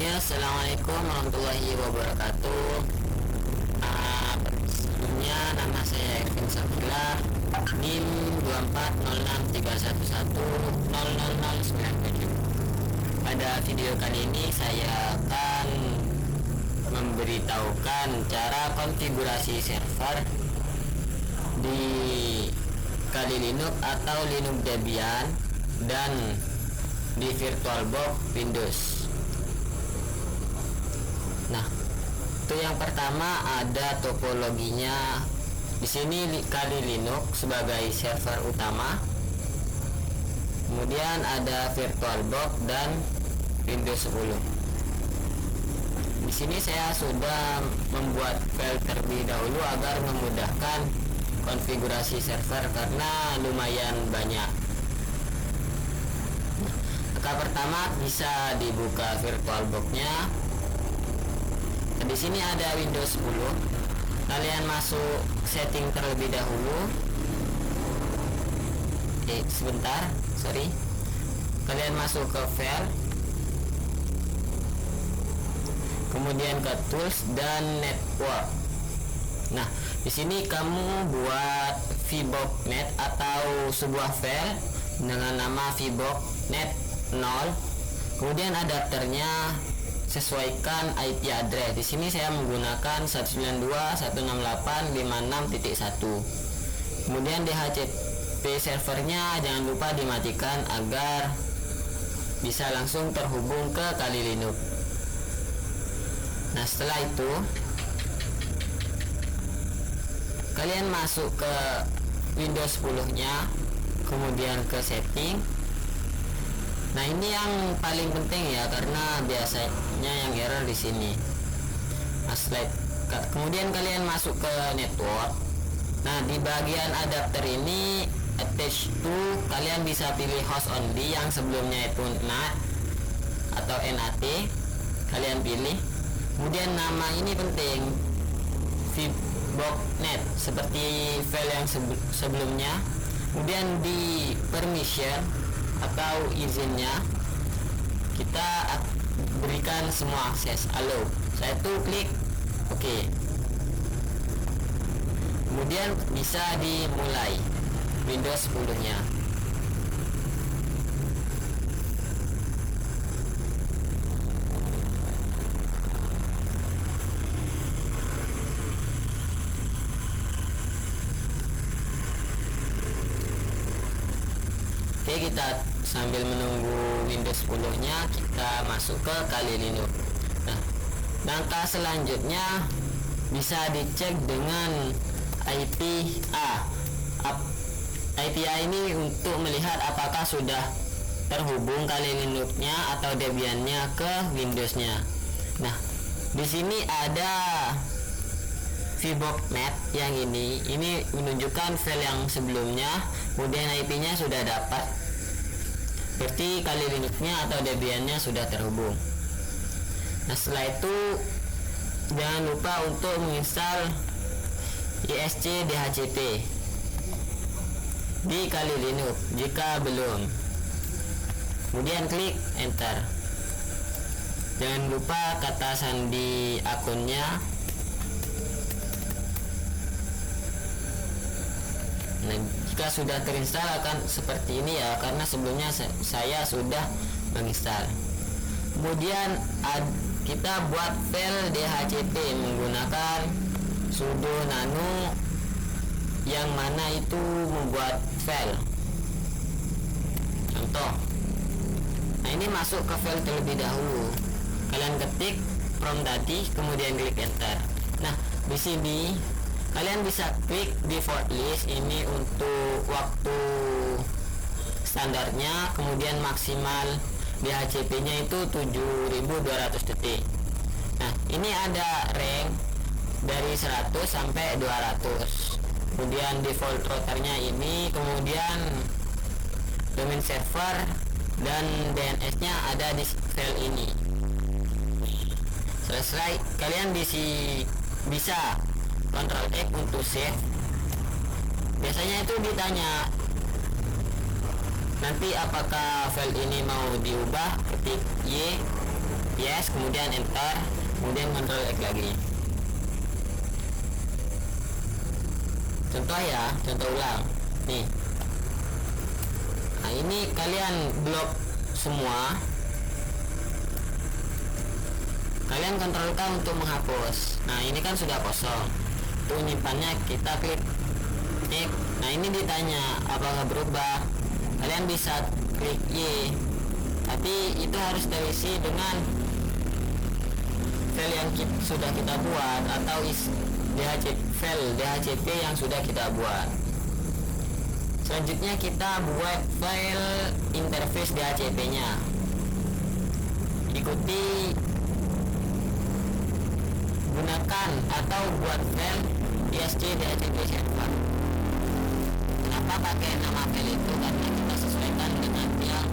Ya, assalamualaikum warahmatullahi wabarakatuh. Sebelumnya nama saya Ervin Safila, NIM 240631100097. Pada video kali ini saya akan memberitahukan cara konfigurasi server di Kali Linux atau Linux Debian dan di VirtualBox Windows. Nah, itu yang pertama ada topologinya. Di sini Kali Linux sebagai server utama. Kemudian ada VirtualBox dan Windows 10. Di sini saya sudah membuat file terlebih dahulu agar memudahkan konfigurasi server karena lumayan banyak. Langkah pertama bisa dibuka VirtualBox-nya. Di sini ada Windows 10. Kalian masuk setting terlebih dahulu. Kalian masuk ke file, kemudian ke tools dan network. Nah, di sini kamu buat VBoxNet atau sebuah file dengan nama VBoxNet 0. Kemudian adapternya sesuaikan IP address. Di sini saya menggunakan 192.168.56.1. Kemudian DHCP servernya jangan lupa dimatikan agar bisa langsung terhubung ke Kali Linux. Nah, setelah itu kalian masuk ke Windows 10-nya, kemudian ke setting. Nah, ini yang paling penting ya, karena biasanya yang error di sini. Nah, kemudian kalian masuk ke network. Nah, di bagian adapter ini attach to, kalian bisa pilih host only yang sebelumnya itu NAT atau NAT, kalian pilih. Kemudian nama ini penting, VBoxNet seperti file yang sebelumnya. Kemudian di permission atau izinnya kita berikan semua akses, allow. Saya tuh klik oke. Kemudian bisa dimulai Windows 10-nya. Oke, kita sambil menunggu Windows 10-nya, kita masuk ke Kali Linux. Nah, langkah selanjutnya bisa dicek dengan IPA. IPA ini untuk melihat apakah sudah terhubung Kali Linux-nya atau Debian-nya ke Windows-nya. Nah, di sini ada VBoxNet yang ini menunjukkan file yang sebelumnya, kemudian IP-nya sudah dapat. Berarti Kali Linux-nya atau Debian-nya sudah terhubung. Nah, setelah itu jangan lupa untuk menginstal ISC DHCP di Kali Linux jika belum. Kemudian klik enter. Jangan lupa kata sandi akunnya. Nah, jika sudah terinstall akan seperti ini ya, karena sebelumnya saya sudah menginstal. Kemudian kita buat file DHCP menggunakan sudo nano, yang mana itu membuat file. Contoh. Nah, ini masuk ke file terlebih dahulu. Kalian ketik prompt tadi, kemudian klik enter. Nah, di sini kalian bisa klik default list, ini untuk waktu standarnya, kemudian maksimal DHCP-nya itu 7200 detik. Nah, ini ada rank dari 100 sampai 200. Kemudian default routernya ini, kemudian domain server dan DNS-nya ada di file ini. Selesai, kalian bisa Ctrl X untuk save. Biasanya itu ditanya nanti apakah file ini mau diubah, ketik Y, yes, kemudian enter, kemudian Ctrl X lagi. Contoh ya, contoh ulang nih. Nah ini kalian blok semua, kalian Ctrl K untuk menghapus. Nah ini kan sudah kosong, untuk menyimpannya kita klik X. Nah ini ditanya apakah berubah, kalian bisa klik Y, tapi itu harus terisi dengan file yang sudah kita buat atau file DHCP yang sudah kita buat. Selanjutnya kita buat file interface DHCP nya, ikuti gunakan atau buat file ISC DHCP server. Kenapa pakai nama file itu? Karena kita sesuaikan dengan yang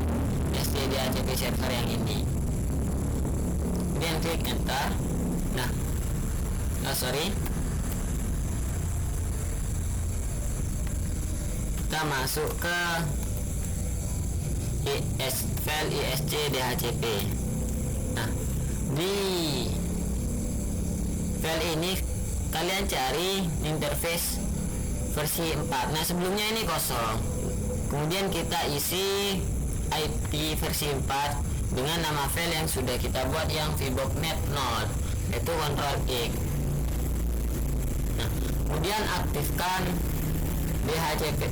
ISC DHCP server yang ini. Kemudian klik enter. Nah, kita masuk ke file ISC DHCP. Nah, di file ini kalian cari interface versi 4. Nah sebelumnya ini kosong, kemudian kita isi IP versi 4 dengan nama file yang sudah kita buat yang VBOKnet node, yaitu Ctrl X. Nah kemudian aktifkan DHCP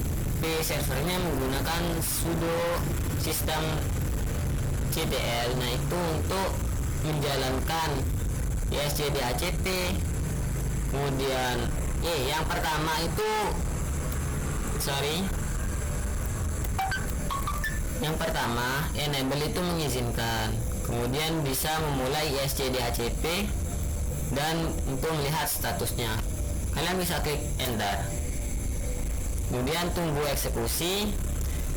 servernya menggunakan sudo systemctl. Nah itu untuk menjalankan ISC DHCP. Kemudian yang pertama itu yang pertama enable itu mengizinkan, kemudian bisa memulai ISC DHCP dan untuk melihat statusnya kalian bisa klik enter, kemudian tunggu eksekusi.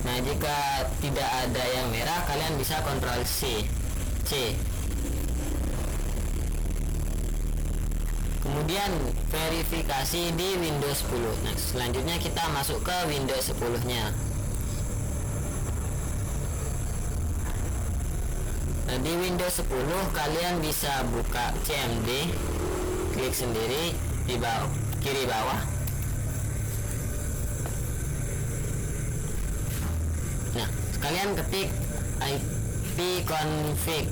Nah jika tidak ada yang merah kalian bisa Ctrl C. Kemudian verifikasi di Windows 10. Nah selanjutnya kita masuk ke Windows 10 nya. Nah di Windows 10 kalian bisa buka CMD, klik sendiri di bawah kiri bawah. Nah kalian ketik ipconfig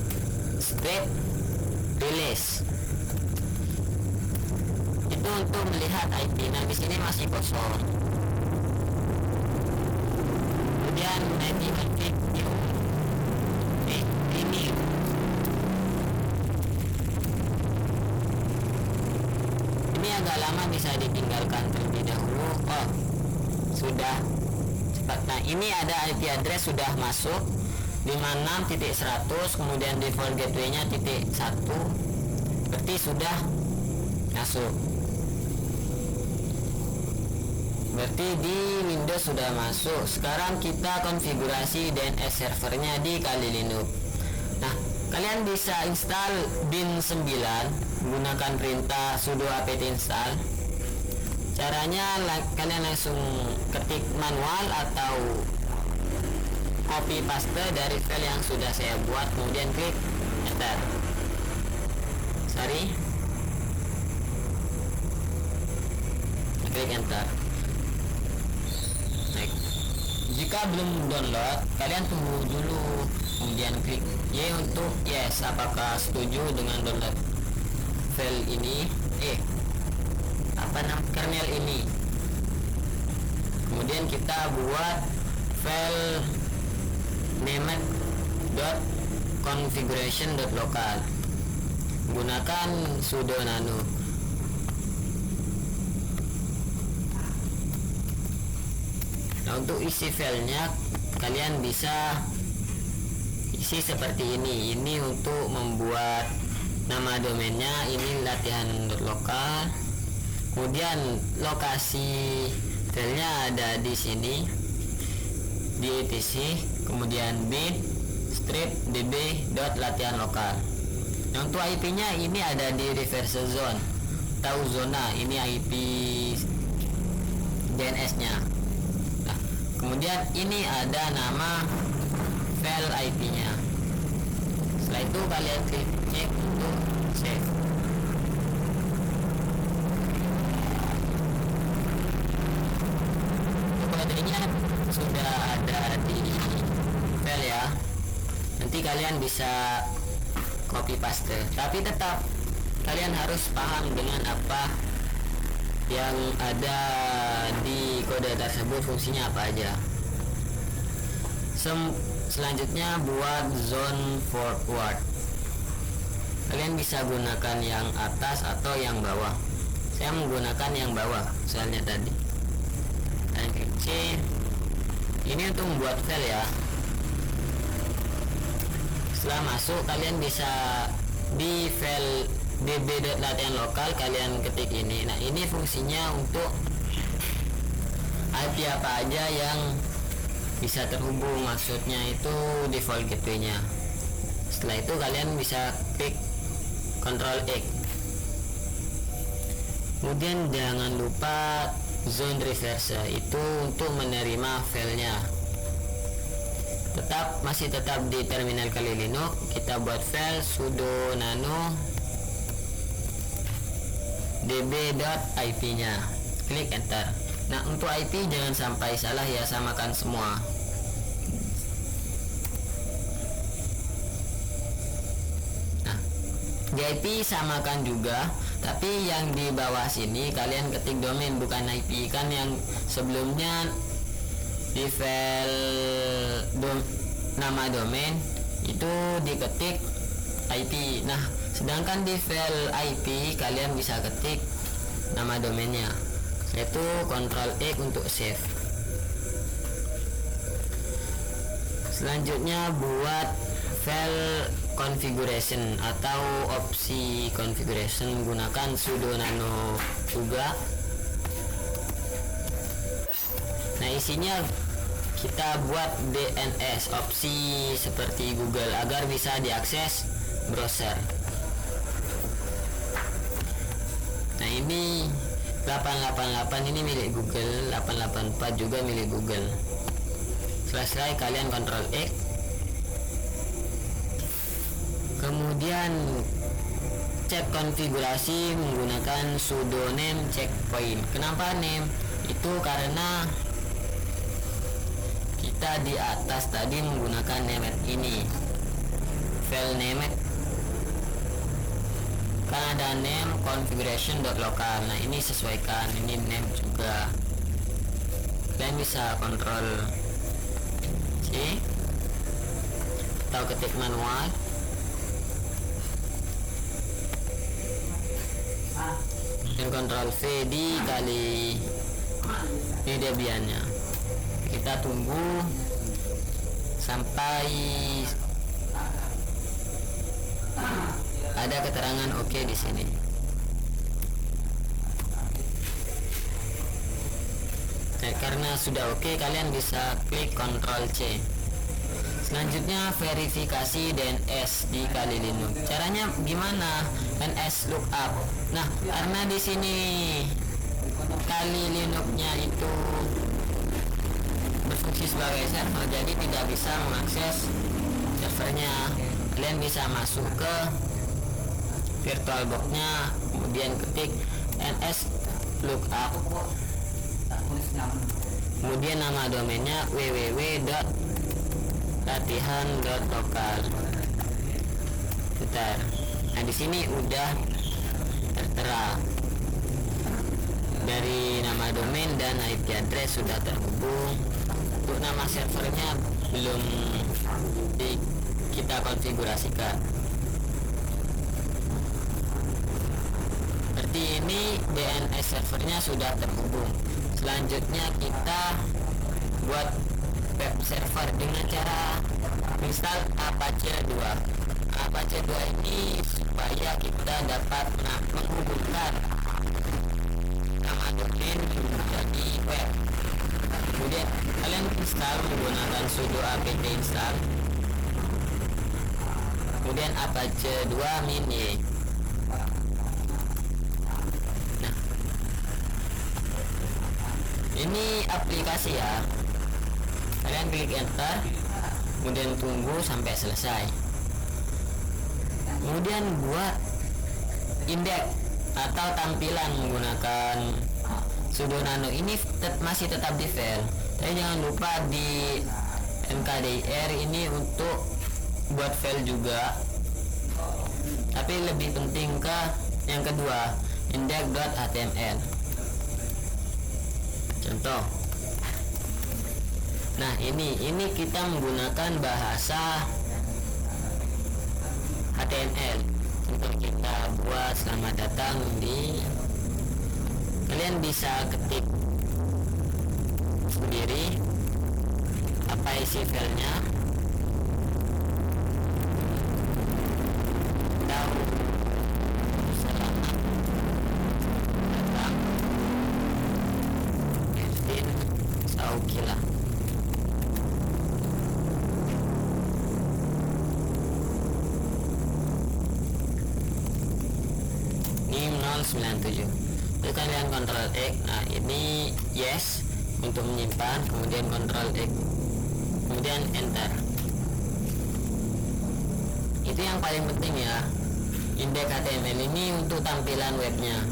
strip release itu untuk melihat IP. Nah di sini masih kosong. Kemudian ipconfig new ini agak lama, bisa ditinggalkan terlebih dahulu. Oh sudah cepat. Nah ini ada IP address sudah masuk 56.100, kemudian default gateway nya .1, berarti sudah masuk. Berarti di Windows sudah masuk. Sekarang kita konfigurasi DNS servernya di Kali Linux. Nah kalian bisa install bin 9 menggunakan perintah sudo apt install. Caranya kalian langsung ketik manual atau copy paste dari file yang sudah saya buat, kemudian klik enter. Klik enter. Baik. Jika belum download kalian tunggu dulu, kemudian klik Y untuk yes apakah setuju dengan download file ini, kernel ini. Kemudian kita buat file named.configuration.local menggunakan sudo nano. Nah untuk isi filenya kalian bisa isi seperti ini. Ini untuk membuat nama domainnya, ini latihan.local. Kemudian lokasi filenya ada di sini di etc, kemudian bin strip db.latihan.local. Nah untuk IP nya ini ada di reverse zone atau zona, ini IP DNS nya. Nah kemudian ini ada nama file IP nya. Setelah itu kalian klik untuk save. Kodenya sudah ada di file ya, nanti kalian bisa copy paste, tapi tetap kalian harus paham dengan apa yang ada di kode tersebut, fungsinya apa aja. Selanjutnya buat zone forward, kalian bisa gunakan yang atas atau yang bawah. Saya menggunakan yang bawah soalnya tadi. Dan klik C, ini untuk membuat file ya. Setelah masuk, kalian bisa di file db.latihan lokal kalian ketik ini. Nah, ini fungsinya untuk IP apa aja yang bisa terhubung, maksudnya itu default gateway-nya. Setelah itu kalian bisa klik Ctrl X. Kemudian jangan lupa zone reverse, itu untuk menerima filenya. Masih tetap di terminal Kali Linux, kita buat file sudo nano db.ip nya, klik enter. Nah, untuk IP jangan sampai salah ya, samakan semua. Nah, di IP samakan juga, tapi yang di bawah sini kalian ketik domain bukan IP, kan yang sebelumnya di file nama domain itu diketik IP. Nah, sedangkan di file IP kalian bisa ketik nama domainnya, yaitu Ctrl X untuk save. Selanjutnya buat file configuration atau opsi configuration, menggunakan sudo nano juga. Nah, isinya kita buat DNS, opsi seperti Google agar bisa diakses browser. Nah, ini 888 ini milik Google, 884 juga milik Google. Selesai, kalian Ctrl X. Kemudian cek konfigurasi menggunakan sudo name checkpoint. Kenapa name? Itu karena kita di atas tadi menggunakan name ini, file name kan ada name configuration.local. Nah, ini sesuaikan, ini name juga. Kalian bisa Ctrl C atau ketik manual. Dan Ctrl V dikali ini Debian-nya. Kita tunggu sampai ada keterangan oke di sini. Nah, karena sudah oke, kalian bisa klik Ctrl C. Selanjutnya verifikasi DNS di Kali Linux. Caranya gimana? DNS lookup. Nah, karena di sini Kali Linux-nya itu berfungsi sebagai server, jadi tidak bisa mengakses servernya. Kalian bisa masuk ke virtualbox-nya, kemudian ketik DNS lookup, kemudian nama domainnya www.latihan.local. Bentar. Nah, di sini udah tertera dari nama domain dan IP address sudah terhubung. Untuk nama servernya belum kita konfigurasikan. Berarti ini DNS servernya sudah terhubung. Selanjutnya kita buat web server dengan cara install Apache 2. Apache 2 ini supaya kita dapat menghubungkan nama domain menjadi web. Kemudian kalian install menggunakan sudo apt install, kemudian Apache 2 -y. Nah, ini aplikasi ya. Kalian klik enter, kemudian tunggu sampai selesai. Kemudian buat indeks atau tampilan menggunakan sudo nano. Ini masih tetap di file, tapi jangan lupa di mkdir ini untuk buat file juga, tapi lebih penting ke yang kedua, index.html. Contoh, nah ini kita menggunakan bahasa HTML untuk kita buat selamat datang di, kalian bisa ketik sendiri apa isi filenya, atau selamat datang Kevin Saukila. Ini 097. Itu kalian Ctrl X. Nah ini yes untuk menyimpan, kemudian Ctrl X, kemudian enter. Itu yang paling penting ya, indeks HTML ini untuk tampilan webnya.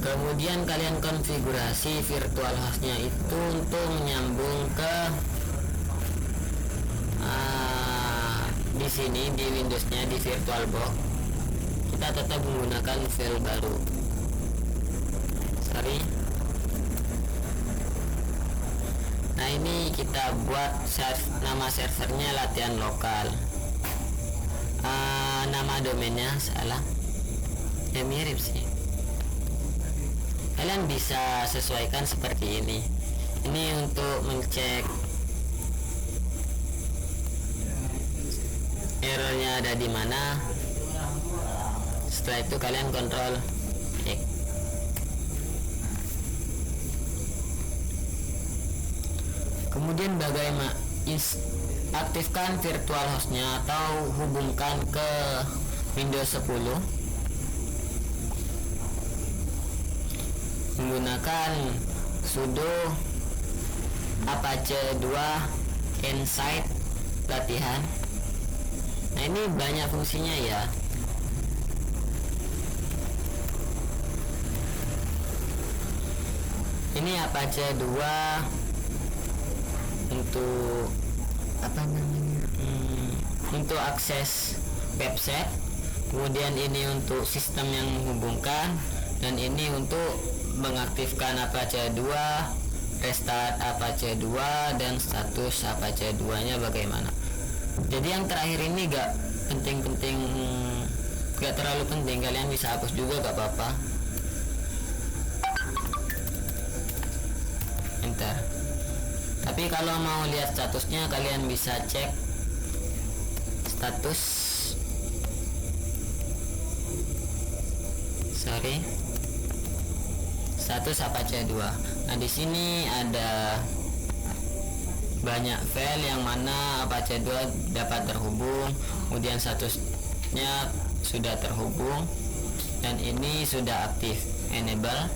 Kemudian kalian konfigurasi virtual hostnya itu untuk menyambung ke di sini di Windowsnya, di VirtualBox kita tetap menggunakan file baru. Sorry. Nah ini kita buat nama servernya latihan lokal. Nama domainnya salah, ya mirip sih. Kalian bisa sesuaikan seperti ini. Ini untuk mengecek errornya ada di mana. Setelah itu kalian Ctrl X. Kemudian bagaimana aktifkan virtual hostnya atau hubungkan ke Windows 10 menggunakan sudo apache 2 insight latihan. Nah ini banyak fungsinya ya. Ini apache 2 untuk apa namanya, untuk akses website. Kemudian ini untuk sistem yang menghubungkan, dan ini untuk mengaktifkan apache 2, restart apache 2, dan status apache 2 nya bagaimana. Jadi yang terakhir ini gak penting-penting, gak terlalu penting, kalian bisa hapus juga gak apa-apa. Enter. Tapi kalau mau lihat statusnya kalian bisa cek status, status apache 2. Nah di sini ada banyak file yang mana apache 2 dapat terhubung, kemudian statusnya sudah terhubung, dan ini sudah aktif, enable,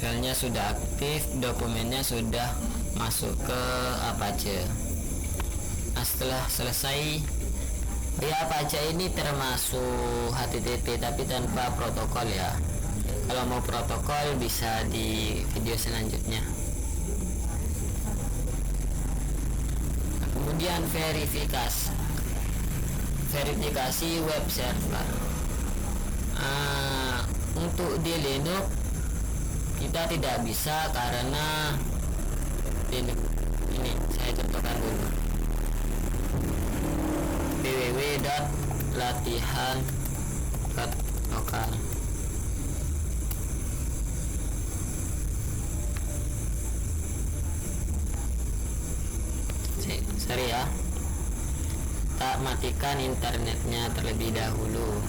filenya sudah aktif, dokumennya sudah masuk ke Apache. Nah setelah selesai, ya Apache ini termasuk HTTP tapi tanpa protokol ya. Kalau mau protokol bisa di video selanjutnya. Nah, kemudian verifikasi web server. Untuk di Linux kita tidak bisa karena ini saya contohkan dulu, www.latihan.lokal. Sorry ya, tak matikan internetnya terlebih dahulu.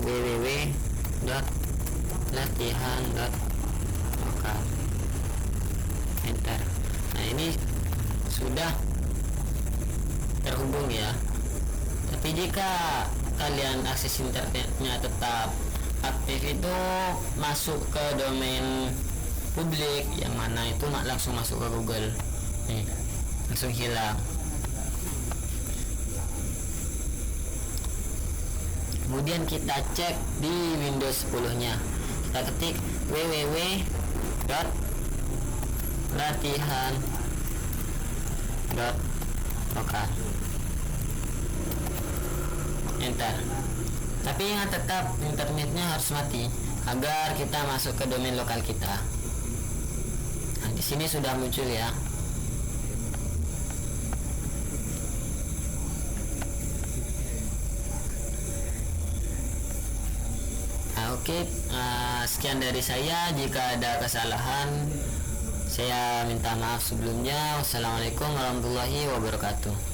www.latihan.lokal, enter. Nah ini sudah terhubung ya. Tapi jika kalian akses internetnya tetap aktif itu masuk ke domain publik, yang mana itu langsung masuk ke Google nih, langsung hilang. Kemudian kita cek di Windows 10 nya, kita ketik www.latihan.lokal, enter. Tapi ingat, tetap internetnya harus mati agar kita masuk ke domain lokal kita. Nah, di sini sudah muncul ya. Oke, sekian dari saya. Jika ada kesalahan, saya minta maaf sebelumnya. Wassalamualaikum warahmatullahi wabarakatuh.